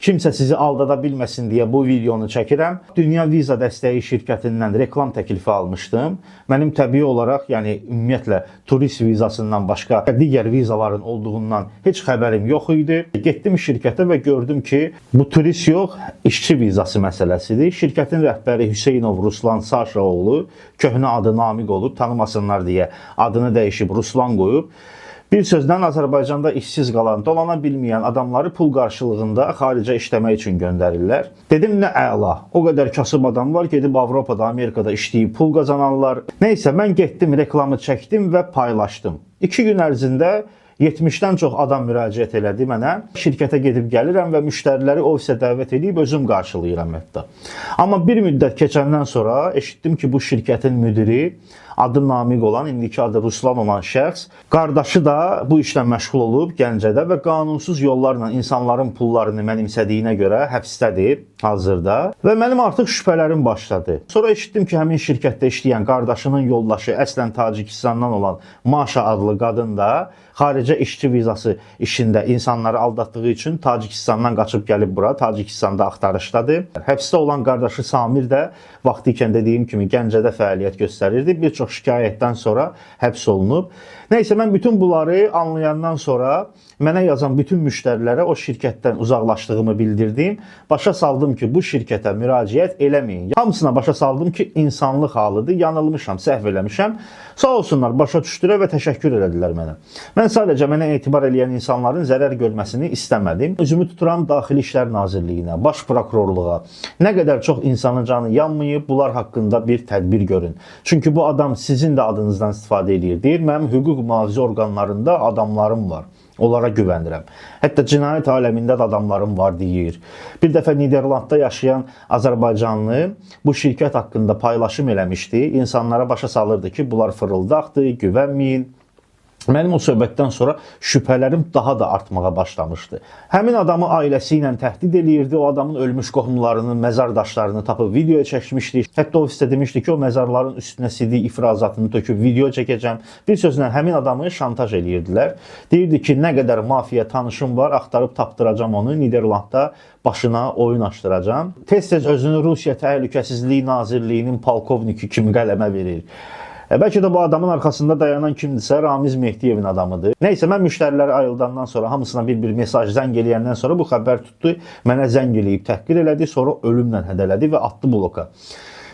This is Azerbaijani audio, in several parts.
Kimsə sizi aldada bilməsin deyə bu videonu çəkirəm. Dünya Viza Dəstəyi şirkətindən reklam təklifi almışdım. Mənim təbii olaraq, yəni ümumiyyətlə turist vizasından başqa digər vizaların olduğundan heç xəbərim yox idi. Getdim şirkətə və gördüm ki, bu turist yox, işçi vizası məsələsidir. Şirkətin rəhbəri Hüseynov Ruslan Saşaoğlu, köhnə adı Namiq olub, tanımasınlar deyə adını dəyişib Ruslan qoyub. Bir sözlə Azərbaycanda işsiz qalan, dolana bilməyən adamları pul qarşılığında xaricə işləmək üçün göndərirlər. Dedim, nə əla. O qədər kasıb adam var, gedib Avropada, Amerikada işləyib pul qazananlar. Neysə, mən getdim, reklamı çəkdim və paylaşdım. 2 gün ərzində 70-dən çox adam müraciət elədi mənə. Şirkətə gedib gəlirəm və müştəriləri ofisə dəvət edib özüm qarşılayıram hətta. Amma bir müddət keçəndən sonra eşitdim ki, bu şirkətin müdiri, adı Namiq olan, indiki adı Ruslan olan şəxs, qardaşı da bu işlə məşğul olub Gəncədə və qanunsuz yollarla insanların pullarını mənimsədiyinə görə həbsdədir hazırda və mənim artıq şübhələrim başladı. Sonra eşitdim ki, həmin şirkətdə işləyən qardaşının yoldaşı əslən Tacikistandan olan Maşa adlı qadın da xaricə işçi vizası işində insanları aldatdığı üçün Tacikistandan qaçıb gəlib bura, Tacikistanda axtarışdadır. Həbsdə olan qardaşı Samir də vaxtı ikən dediyim kimi Gəncədə fəaliyyət göstərirdi. Bir çox şikayətdən sonra həbs olunub. Nəysə, mən bütün bunları anlayandan sonra mənə yazan bütün müştərilərə o şirkətdən uzaqlaşdığımı bildirdim. Başa saldım ki, bu şirkətə müraciət eləməyin. Hamısına başa saldım ki, insanlıq halıdır, yanılmışam, səhv eləmişəm. Sağ olsunlar, başa düşdülər və təşəkkür elədilər mənə. Mən sadəcə mənə etibar eləyən insanların zərər görməsini istəmədim. Özümü tuturam Daxili İşlər Nazirliyinə, Baş Prokurorluğa. Nə qədər çox insanın canı yanmayıb, bunlar haqqında bir tədbir görün. Çünki bu adam sizin də adınızdan istifadə edir. Deyir, mənim hüquq mühafizə orqanlarında adamlarım var. Onlara güvənirəm. Hətta cinayət aləmində də adamlarım var deyir. Bir dəfə Niderlandda yaşayan Azərbaycanlı bu şirkət haqqında paylaşım eləmişdi. İnsanlara başa salırdı ki, bunlar fırıldaqdır, güvənməyin. Mənim o söhbətdən sonra şübhələrim daha da artmağa başlamışdı. Həmin adamı ailəsi ilə təhdid eləyirdi. O adamın ölmüş qohumlarının məzar daşlarını tapıb videoya çəkmişdi. Hətta ofisdə demişdi ki, o məzarların üstünə sidik ifrazatını töküb video çəkəcəm. Bir sözlə həmin adamı şantaj eləyirdilər. Deyirdi ki, nə qədər mafiya tanışım var, axtarıb tapdıracam onu, Niderlandda başına oyun açdıracam. Tez-tez özünü Rusiya Təhlükəsizliyi Nazirliyinin polkovniki kimi qələmə verir. Bəlkə də bu adamın arxasında dayanan kimdirsə Ramiz Mehdiyevin adamıdır. Nəysə, mən müştəriləri ayıldandan sonra, hamısına bir mesaj zəng eləyəndən sonra bu xəbər tutdu. Mənə zəng eləyib təhqir elədi, sonra ölümlə hədələdi və atdı bloka.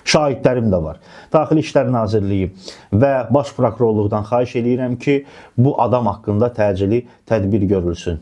Şahidlərim də var. Daxili İşlər Nazirliyi və Baş Prokurorluqdan xahiş eləyirəm ki, bu adam haqqında təcili tədbir görülsün.